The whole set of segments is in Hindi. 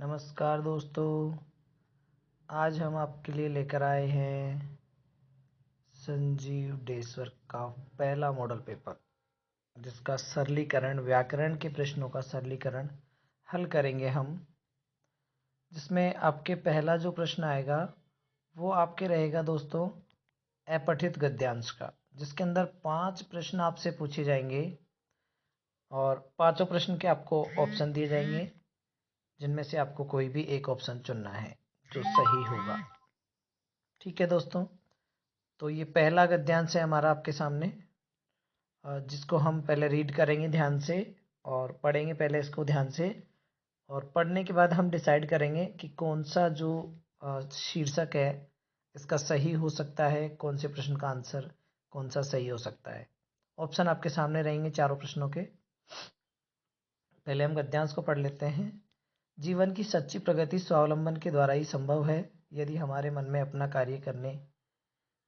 नमस्कार दोस्तों। आज हम आपके लिए लेकर आए हैं संजीव डेसवर का पहला मॉडल पेपर, जिसका सरलीकरण, व्याकरण के प्रश्नों का सरलीकरण हल करेंगे हम। जिसमें आपके पहला जो प्रश्न आएगा वो आपके रहेगा दोस्तों अपठित गद्यांश का, जिसके अंदर 5 प्रश्न आपसे पूछे जाएंगे और पांचों प्रश्न के आपको ऑप्शन दिए जाएंगे, जिनमें से आपको कोई भी एक ऑप्शन चुनना है जो सही होगा। ठीक है दोस्तों, तो ये पहला गद्यांश है हमारा आपके सामने, जिसको हम पहले रीड करेंगे ध्यान से और पढ़ेंगे पहले इसको ध्यान से, और पढ़ने के बाद हम डिसाइड करेंगे कि कौन सा जो शीर्षक है इसका सही हो सकता है, कौन से प्रश्न का आंसर कौन सा सही हो सकता है। ऑप्शन आपके सामने रहेंगे चारों प्रश्नों के। पहले हम गद्यांश को पढ़ लेते हैं। जीवन की सच्ची प्रगति स्वावलंबन के द्वारा ही संभव है। यदि हमारे मन में अपना कार्य करने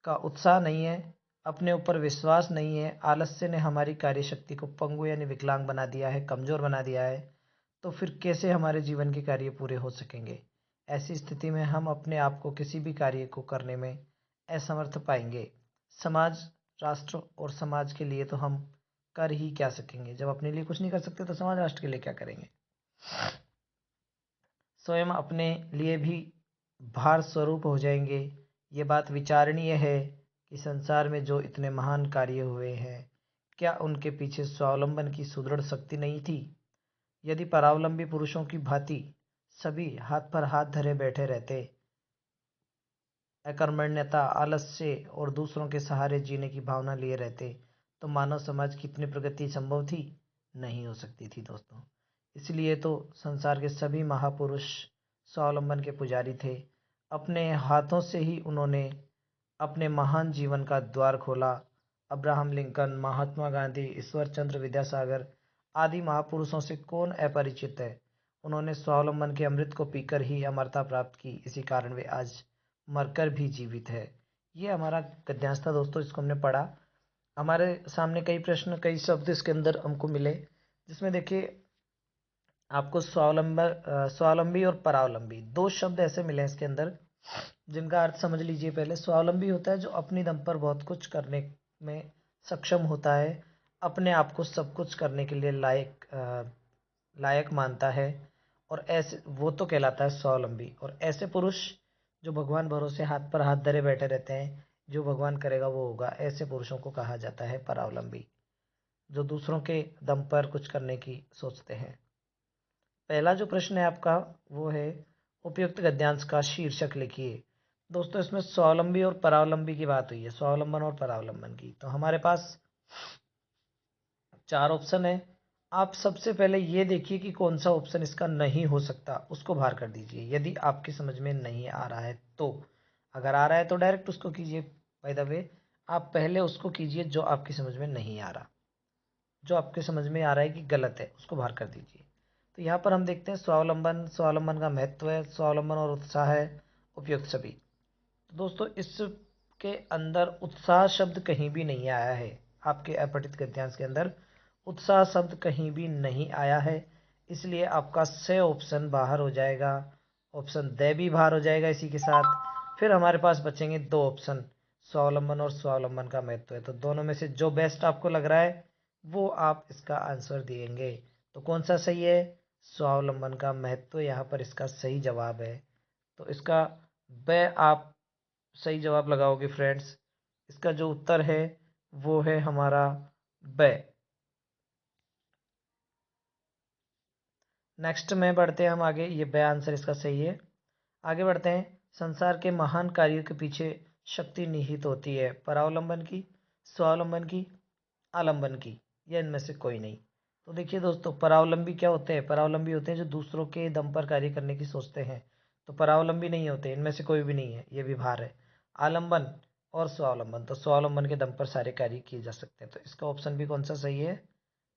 का उत्साह नहीं है, अपने ऊपर विश्वास नहीं है, आलस्य ने हमारी कार्य शक्ति को पंगु यानी विकलांग बना दिया है, कमजोर बना दिया है, तो फिर कैसे हमारे जीवन के कार्य पूरे हो सकेंगे। ऐसी स्थिति में हम अपने आप को किसी भी कार्य को करने में असमर्थ पाएंगे। समाज, राष्ट्र और समाज के लिए तो हम कर ही क्या सकेंगे। जब अपने लिए कुछ नहीं कर सकते तो समाज राष्ट्र के लिए क्या करेंगे। स्वयं अपने लिए भी भार स्वरूप हो जाएंगे। ये बात विचारणीय है कि संसार में जो इतने महान कार्य हुए हैं, क्या उनके पीछे स्वावलंबन की सुदृढ़ शक्ति नहीं थी। यदि परावलंबी पुरुषों की भांति सभी हाथ पर हाथ धरे बैठे रहते, अकर्मण्यता, आलस्य और दूसरों के सहारे जीने की भावना लिए रहते, तो मानव समाज की इतनी प्रगति संभव थी? नहीं हो सकती थी दोस्तों। इसलिए तो संसार के सभी महापुरुष स्वावलंबन के पुजारी थे। अपने हाथों से ही उन्होंने अपने महान जीवन का द्वार खोला। अब्राहम लिंकन, महात्मा गांधी, ईश्वर चंद्र विद्यासागर आदि महापुरुषों से कौन अपरिचित है। उन्होंने स्वावलंबन के अमृत को पीकर ही अमरता प्राप्त की। इसी कारण वे आज मरकर भी जीवित है। ये हमारा गद्यांश था दोस्तों, इसको हमने पढ़ा। हमारे सामने कई प्रश्न, कई शब्द इसके अंदर हमको मिले, जिसमें देखिए आपको स्वावलंबी और परावलंबी दो शब्द ऐसे मिले इसके अंदर, जिनका अर्थ समझ लीजिए। पहले स्वावलंबी होता है जो अपनी दम पर बहुत कुछ करने में सक्षम होता है, अपने आप को सब कुछ करने के लिए लायक मानता है, और ऐसे वो तो कहलाता है स्वावलंबी। और ऐसे पुरुष जो भगवान भरोसे हाथ पर हाथ धरे बैठे रहते हैं, जो भगवान करेगा वो होगा, ऐसे पुरुषों को कहा जाता है परावलंबी, जो दूसरों के दम पर कुछ करने की सोचते हैं। पहला जो प्रश्न है आपका वो है उपयुक्त गद्यांश का शीर्षक लिखिए। दोस्तों इसमें स्वावलंबी और परावलंबी की बात हुई है, स्वावलंबन और परावलंबन की। तो हमारे पास 4 ऑप्शन है। आप सबसे पहले ये देखिए कि कौन सा ऑप्शन इसका नहीं हो सकता, उसको बाहर कर दीजिए यदि आपकी समझ में नहीं आ रहा है तो। अगर आ रहा है तो डायरेक्ट उसको कीजिए। बाय द वे, आप पहले उसको कीजिए जो आपकी समझ में नहीं आ रहा। जो आपके समझ में आ रहा है कि गलत है, उसको बाहर कर दीजिए। तो यहाँ पर हम देखते हैं स्वावलंबन, स्वावलंबन का महत्व है, स्वावलंबन और उत्साह है, उपयुक्त सभी। तो दोस्तों इसके अंदर उत्साह शब्द कहीं भी नहीं आया है। आपके अपठित गद्यांश के अंदर उत्साह शब्द कहीं भी नहीं आया है, इसलिए आपका से ऑप्शन बाहर हो जाएगा। ऑप्शन दे भी बाहर हो जाएगा इसी के साथ। फिर हमारे पास बचेंगे 2 ऑप्शन, स्वावलंबन और स्वावलंबन का महत्व है। तो दोनों में से जो बेस्ट आपको लग रहा है वो आप इसका आंसर देंगे। तो कौन सा सही है? स्वावलंबन का महत्व यहाँ पर इसका सही जवाब है। तो इसका ब आप सही जवाब लगाओगे फ्रेंड्स। इसका जो उत्तर है वो है हमारा ब। नेक्स्ट में बढ़ते हैं हम आगे। ये ब आंसर इसका सही है। आगे बढ़ते हैं। संसार के महान कार्यों के पीछे शक्ति निहित होती है, परावलंबन की, स्वावलंबन की, आलंबन की, या इनमें से कोई नहीं। तो देखिए दोस्तों, परावलंबी क्या होते हैं? परावलंबी होते हैं जो दूसरों के दम पर कार्य करने की सोचते हैं। तो परावलंबी नहीं होते, इनमें से कोई भी नहीं है, ये भी बाहर है। आलंबन और स्वावलंबन, तो स्वावलंबन के दम पर सारे कार्य किए जा सकते हैं। तो इसका ऑप्शन भी कौन सा सही है?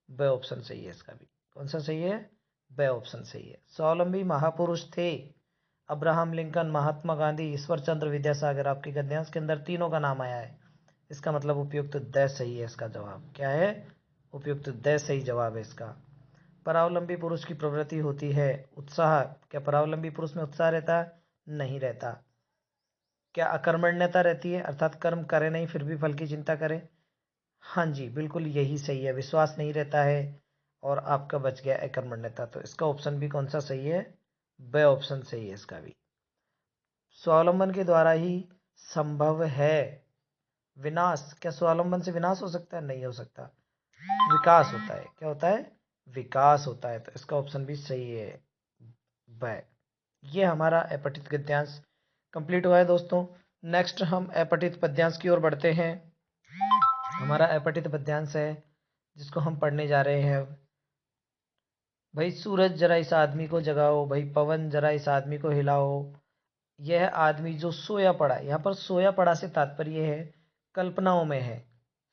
ब ऑप्शन सही है। इसका भी कौन सा सही है? ब ऑप्शन सही है। स्वावलंबी महापुरुष थे अब्राहम लिंकन, महात्मा गांधी, ईश्वर चंद्र विद्यासागर। आपके गद्यांश के अंदर तीनों का नाम आया है, इसका मतलब उपयुक्त द सही है। इसका जवाब क्या है? उपयुक्त द सही जवाब है इसका। परावलंबी पुरुष की प्रवृत्ति होती है उत्साह। क्या परावलंबी पुरुष में उत्साह रहता है? नहीं रहता। क्या अकर्मण्यता रहती है, अर्थात कर्म करे नहीं फिर भी फल की चिंता करे? हाँ जी, बिल्कुल यही सही है। विश्वास नहीं रहता है और आपका बच गया अकर्मण्यता। तो इसका ऑप्शन भी कौन सा सही है? ब ऑप्शन सही है इसका भी। स्वावलंबन के द्वारा ही संभव है विनाश। क्या स्वावलंबन से विनाश हो सकता है? नहीं हो सकता। विकास होता है। क्या होता है? विकास होता है। तो इसका ऑप्शन भी सही है ब। ये हमारा अपठित गद्यांश कंप्लीट हुआ है दोस्तों। नेक्स्ट हम अपठित पद्यांश की ओर बढ़ते हैं। हमारा अपठित पद्यांश है जिसको हम पढ़ने जा रहे हैं। भाई सूरज जरा इस आदमी को जगाओ, भाई पवन जरा इस आदमी को हिलाओ। यह आदमी जो सोया पड़ा, यहाँ पर सोया पड़ा से तात्पर्य है कल्पनाओं में है,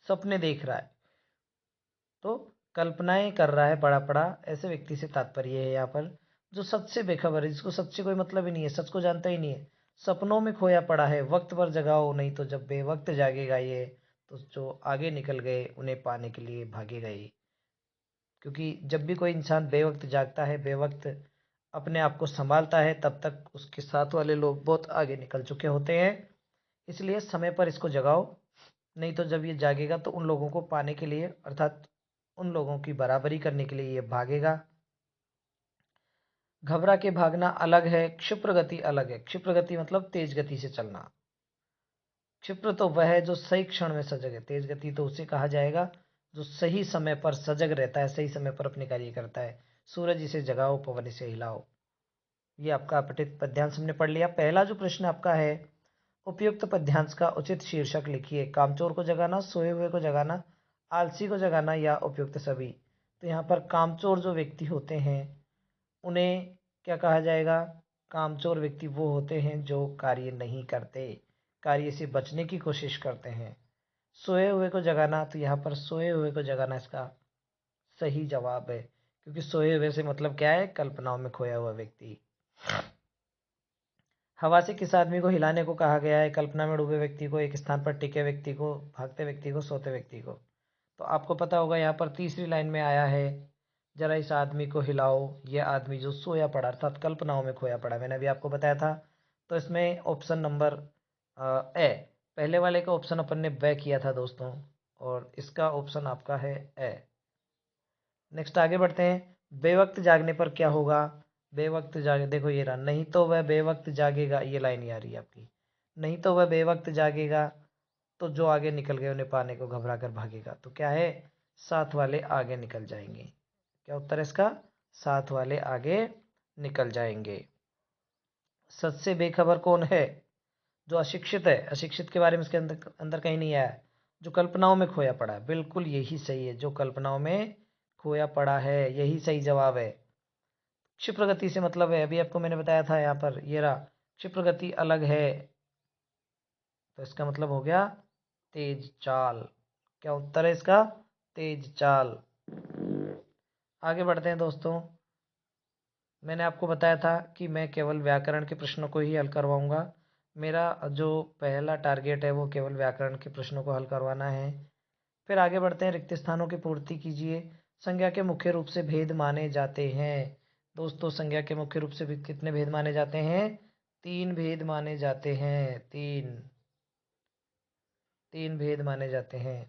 सपने देख रहा है, तो कल्पनाएं कर रहा है बड़ा पड़ा, ऐसे व्यक्ति से तात्पर्य है यहाँ पर जो सच से बेखबर है, जिसको सच से कोई मतलब ही नहीं है, सच को जानता ही नहीं है, सपनों में खोया पड़ा है। वक्त पर जगाओ नहीं तो जब बेवक्त जागेगा ये, तो जो आगे निकल गए उन्हें पाने के लिए भागेगा ये। क्योंकि जब भी कोई इंसान बेवक्त जागता है, बेवक्त अपने आप को संभालता है, तब तक उसके साथ वाले लोग बहुत आगे निकल चुके होते हैं। इसलिए समय पर इसको जगाओ, नहीं तो जब ये जागेगा तो उन लोगों को पाने के लिए, अर्थात उन लोगों की बराबरी करने के लिए ये भागेगा। घबरा के भागना अलग है, क्षिप्र गति अलग है। क्षिप्र गति मतलब तेज गति से चलना। क्षिप्र तो वह है जो सही क्षण में सजग है, तेज गति तो उसे कहा जाएगा जो सही समय पर सजग रहता है, सही समय पर अपने कार्य करता है। सूरज इसे जगाओ, पवन इसे हिलाओ। ये आपका अपठित पद्यांश हमने पढ़ लिया। पहला जो प्रश्न आपका है, उपयुक्त पद्यांश का उचित शीर्षक लिखिए। कामचोर को जगाना, सोए हुए को जगाना, आलसी को जगाना या उपयुक्त सभी। तो यहाँ पर कामचोर जो व्यक्ति होते हैं उन्हें क्या कहा जाएगा? कामचोर व्यक्ति वो होते हैं जो कार्य नहीं करते, कार्य से बचने की कोशिश करते हैं। सोए हुए को जगाना, तो यहाँ पर सोए हुए को जगाना इसका सही जवाब है, क्योंकि सोए हुए से मतलब क्या है? कल्पनाओं में खोया हुआ व्यक्ति। हवा से किस आदमी को हिलाने को कहा गया है? कल्पना में डूबे व्यक्ति को, एक स्थान पर टिके व्यक्ति को, भागते व्यक्ति को, सोते व्यक्ति को। तो आपको पता होगा यहाँ पर तीसरी लाइन में आया है जरा इस आदमी को हिलाओ, ये आदमी जो सोया पड़ा अर्थात कल्पनाओं में खोया पड़ा, मैंने अभी आपको बताया था। तो इसमें ऑप्शन नंबर ए, पहले वाले का ऑप्शन अपन ने ब किया था दोस्तों, और इसका ऑप्शन आपका है ए। नेक्स्ट आगे बढ़ते हैं। बेवक्त जागने पर क्या होगा? बेवक्त जागे, देखो ये रहा, नहीं तो वह बेवक्त जागेगा, ये लाइन ही आ रही है आपकी। नहीं तो वह बेवक्त जागेगा तो जो आगे निकल गए उन्हें पाने को घबरा कर भागेगा। तो क्या है? साथ वाले आगे निकल जाएंगे। क्या उत्तर है इसका? साथ वाले आगे निकल जाएंगे। सच से बेखबर कौन है? जो अशिक्षित है। अशिक्षित के बारे में इसके अंदर अंदर कहीं नहीं आया। जो कल्पनाओं में खोया पड़ा है, बिल्कुल यही सही है, जो कल्पनाओं में खोया पड़ा है, यही सही जवाब है। क्षिप्र गति से मतलब है, अभी आपको मैंने बताया था यहाँ पर, ये रहा, क्षिप्र गति अलग है, तो इसका मतलब हो गया तेज चाल। क्या उत्तर है इसका? तेज चाल। आगे बढ़ते हैं दोस्तों। मैंने आपको बताया था कि मैं केवल व्याकरण के प्रश्नों को ही हल करवाऊंगा। मेरा जो पहला टारगेट है वो केवल व्याकरण के प्रश्नों को हल करवाना है। फिर आगे बढ़ते हैं। रिक्त स्थानों की पूर्ति कीजिए। संज्ञा के मुख्य रूप से भेद माने जाते हैं। दोस्तों संज्ञा के मुख्य रूप से कितने भेद माने जाते हैं? 3 भेद माने जाते हैं। तीन भेद माने जाते हैं।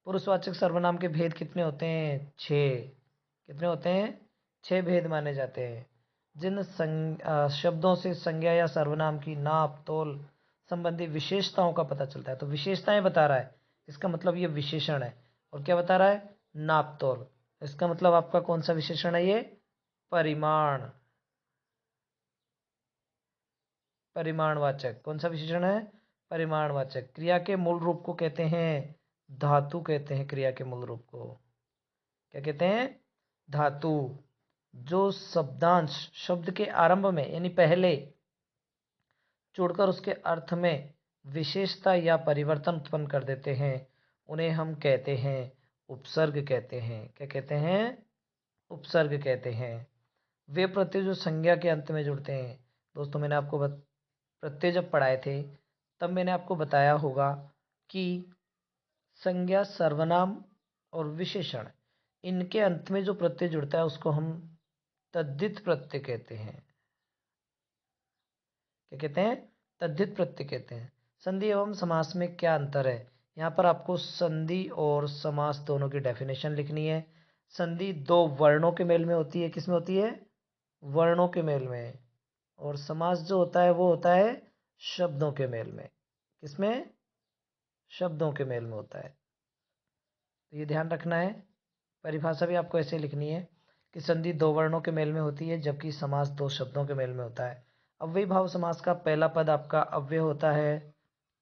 पुरुषवाचक सर्वनाम के भेद कितने होते हैं? 6। कितने होते हैं? 6 भेद माने जाते हैं। जिन शब्दों से संज्ञा या सर्वनाम की नाप तोल संबंधी विशेषताओं का पता चलता है, तो विशेषताएं बता रहा है, इसका मतलब ये विशेषण है। और क्या बता रहा है? नाप तोल। इसका मतलब आपका कौन सा विशेषण है ये? परिमाण। परिमाणवाचक। कौन सा विशेषण है? परिमाणवाचक। क्रिया के मूल रूप को कहते हैं धातु, कहते हैं क्रिया के मूल रूप को। क्या कहते हैं? धातु। जो शब्दांश शब्द के आरंभ में यानी पहले जोड़कर उसके अर्थ में विशेषता या परिवर्तन उत्पन्न कर देते हैं, उन्हें हम कहते हैं उपसर्ग कहते हैं। क्या कहते हैं? उपसर्ग कहते हैं। वे प्रत्यय जो संज्ञा के अंत में जुड़ते हैं। दोस्तों मैंने आपको प्रत्यय जब पढ़ाए थे तब मैंने आपको बताया होगा कि संज्ञा, सर्वनाम और विशेषण इनके अंत में जो प्रत्यय जुड़ता है उसको हम तद्धित प्रत्यय कहते हैं। क्या कहते हैं? तद्धित प्रत्यय कहते हैं। संधि एवं समास में क्या अंतर है? यहाँ पर आपको संधि और समास दोनों की डेफिनेशन लिखनी है। संधि दो वर्णों के मेल में होती है। किस में होती है? वर्णों के मेल में। और समास जो होता है वो होता है शब्दों के मेल में। किसमें? शब्दों के मेल में होता है। तो ये ध्यान रखना है। परिभाषा भी आपको ऐसे लिखनी है कि संधि दो वर्णों के मेल में होती है जबकि समास दो शब्दों के मेल में होता है। अव्ययी भाव समास का पहला पद आपका अव्यय होता है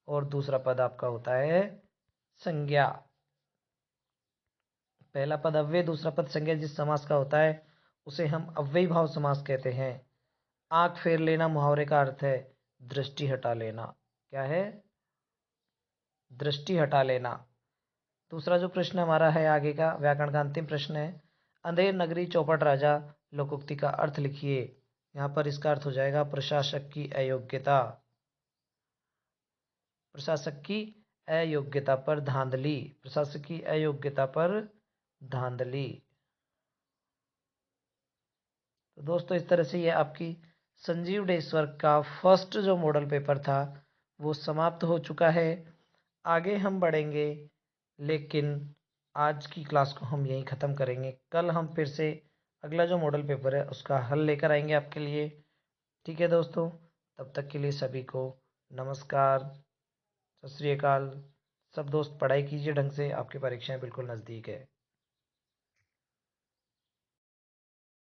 और दूसरा पद आपका होता है संज्ञा। पहला पद अव्यय, दूसरा पद संज्ञा जिस समास का होता है उसे हम अव्ययी भाव समास कहते हैं। आंख फेर लेना मुहावरे का अर्थ है दृष्टि हटा लेना। क्या है? दृष्टि हटा लेना। दूसरा जो प्रश्न हमारा है आगे का व्याकरण का अंतिम प्रश्न है, अंधेर नगरी चौपट राजा लोकोक्ति का अर्थ लिखिए। यहाँ पर इसका अर्थ हो जाएगा प्रशासक की अयोग्यता। प्रशासक की अयोग्यता पर धांधली। प्रशासक की अयोग्यता पर धांधली। तो दोस्तों इस तरह से ये आपकी संजीव डेश्वर का फर्स्ट जो मॉडल पेपर था वो समाप्त हो चुका है। आगे हम बढ़ेंगे लेकिन आज की क्लास को हम यहीं ख़त्म करेंगे। कल हम फिर से अगला जो मॉडल पेपर है उसका हल लेकर आएंगे आपके लिए। ठीक है दोस्तों, तब तक के लिए सभी को नमस्कार, सत श्री अकाल। सब दोस्त पढ़ाई कीजिए ढंग से, आपकी परीक्षाएं बिल्कुल नज़दीक है।